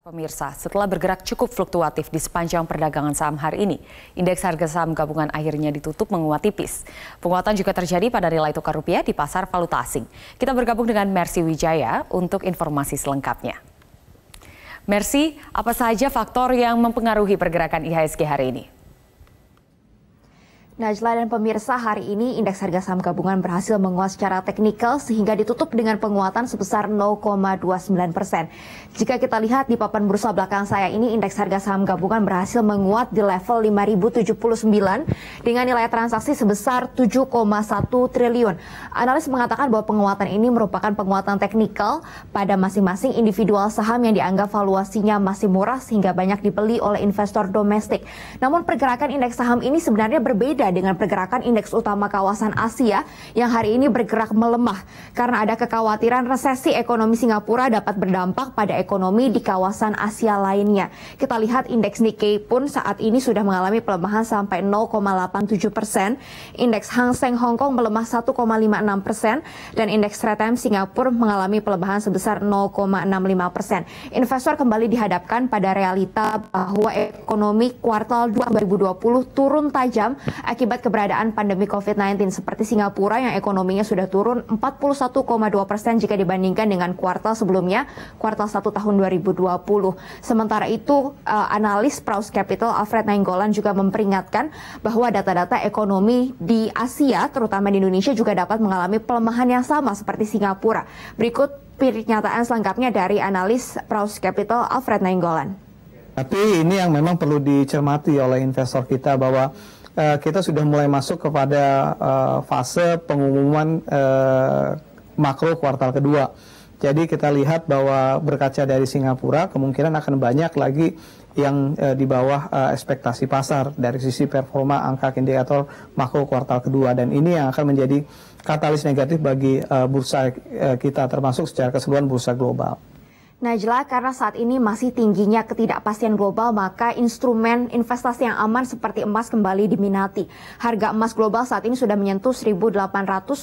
Pemirsa, setelah bergerak cukup fluktuatif di sepanjang perdagangan saham hari ini, indeks harga saham gabungan akhirnya ditutup menguat tipis. Penguatan juga terjadi pada nilai tukar rupiah di pasar valuta asing. Kita bergabung dengan Mercy Wijaya untuk informasi selengkapnya. Mercy, apa saja faktor yang mempengaruhi pergerakan IHSG hari ini? Najla dan pemirsa, hari ini indeks harga saham gabungan berhasil menguat secara teknikal sehingga ditutup dengan penguatan sebesar 0,29%. Jika kita lihat di papan bursa belakang saya ini, indeks harga saham gabungan berhasil menguat di level 5.079 dengan nilai transaksi sebesar 7,1 triliun. Analis mengatakan bahwa penguatan ini merupakan penguatan teknikal pada masing-masing individual saham yang dianggap valuasinya masih murah sehingga banyak dibeli oleh investor domestik. Namun pergerakan indeks saham ini sebenarnya berbeda dengan pergerakan indeks utama kawasan Asia yang hari ini bergerak melemah karena ada kekhawatiran resesi ekonomi Singapura dapat berdampak pada ekonomi di kawasan Asia lainnya. Kita lihat indeks Nikkei pun saat ini sudah mengalami pelemahan sampai 0,87%, indeks Hang Seng Hong Kong melemah 1,56% dan indeks Straits Times Singapura mengalami pelemahan sebesar 0,65%. Investor kembali dihadapkan pada realita bahwa ekonomi kuartal 2 2020 turun tajam akibat keberadaan pandemi COVID-19 seperti Singapura yang ekonominya sudah turun 41,2% jika dibandingkan dengan kuartal sebelumnya, kuartal 1 tahun 2020. Sementara itu, analis Praus Capital Alfred Nainggolan juga memperingatkan bahwa data-data ekonomi di Asia, terutama di Indonesia, juga dapat mengalami pelemahan yang sama seperti Singapura. Berikut pernyataan selengkapnya dari analis Praus Capital Alfred Nainggolan. Tapi ini yang memang perlu dicermati oleh investor kita bahwa kita sudah mulai masuk kepada fase pengumuman makro kuartal kedua. Jadi kita lihat bahwa berkaca dari Singapura kemungkinan akan banyak lagi yang di bawah ekspektasi pasar dari sisi performa angka indikator makro kuartal kedua, dan ini yang akan menjadi katalis negatif bagi bursa kita termasuk secara keseluruhan bursa global. Najla, karena saat ini masih tingginya ketidakpastian global, maka instrumen investasi yang aman seperti emas kembali diminati. Harga emas global saat ini sudah menyentuh 1.800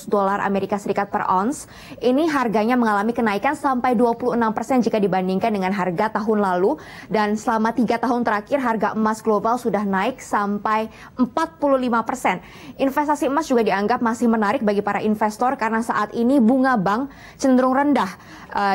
dolar Amerika Serikat per ons. Ini harganya mengalami kenaikan sampai 26% jika dibandingkan dengan harga tahun lalu. Dan selama 3 tahun terakhir, harga emas global sudah naik sampai 45%. Investasi emas juga dianggap masih menarik bagi para investor karena saat ini bunga bank cenderung rendah,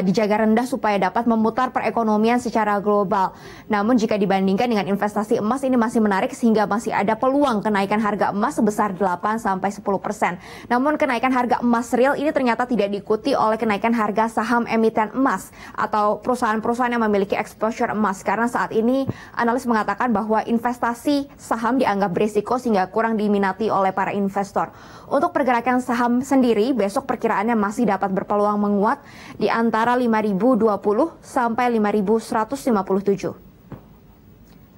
dijaga rendah supaya dapat memutar perekonomian secara global. Namun jika dibandingkan dengan investasi emas, ini masih menarik sehingga masih ada peluang kenaikan harga emas sebesar 8-10%. Namun kenaikan harga emas real ini ternyata tidak diikuti oleh kenaikan harga saham emiten emas atau perusahaan-perusahaan yang memiliki exposure emas, karena saat ini analis mengatakan bahwa investasi saham dianggap berisiko sehingga kurang diminati oleh para investor. Untuk pergerakan saham sendiri, besok perkiraannya masih dapat berpeluang menguat di antara 5.020 sampai 5.157.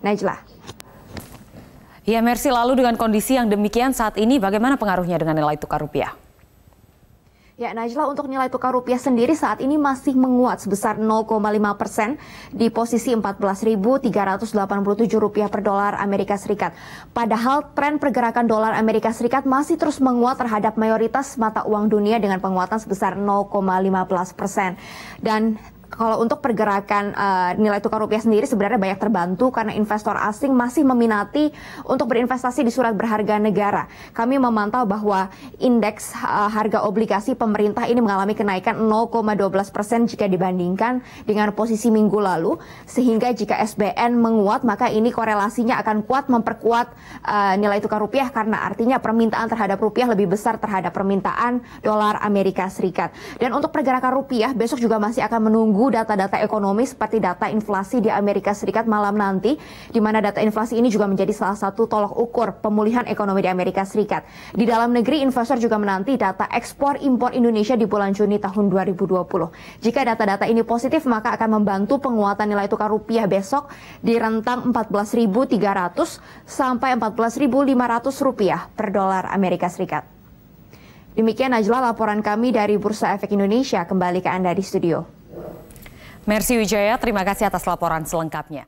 Najla. Ya, Mercy, lalu dengan kondisi yang demikian saat ini bagaimana pengaruhnya dengan nilai tukar rupiah? Ya, Najla, untuk nilai tukar rupiah sendiri saat ini masih menguat sebesar 0,5% di posisi 14.387 rupiah per dolar Amerika Serikat. Padahal tren pergerakan dolar Amerika Serikat masih terus menguat terhadap mayoritas mata uang dunia dengan penguatan sebesar 0,15%. Dan kalau untuk pergerakan nilai tukar rupiah sendiri sebenarnya banyak terbantu karena investor asing masih meminati untuk berinvestasi di surat berharga negara. Kami memantau bahwa indeks harga obligasi pemerintah ini mengalami kenaikan 0,12% jika dibandingkan dengan posisi minggu lalu. Sehingga jika SBN menguat, maka ini korelasinya akan kuat memperkuat nilai tukar rupiah karena artinya permintaan terhadap rupiah lebih besar terhadap permintaan dolar Amerika Serikat. Dan untuk pergerakan rupiah besok juga masih akan menunggu data-data ekonomi seperti data inflasi di Amerika Serikat malam nanti, di mana data inflasi ini juga menjadi salah satu tolok ukur pemulihan ekonomi di Amerika Serikat. Di dalam negeri, investor juga menanti data ekspor impor Indonesia di bulan Juni tahun 2020. Jika data-data ini positif, maka akan membantu penguatan nilai tukar rupiah besok di rentang 14.300 sampai 14.500 rupiah per dolar Amerika Serikat. Demikian Najla laporan kami dari Bursa Efek Indonesia. Kembali ke Anda di studio. Mercy Wijaya, terima kasih atas laporan selengkapnya.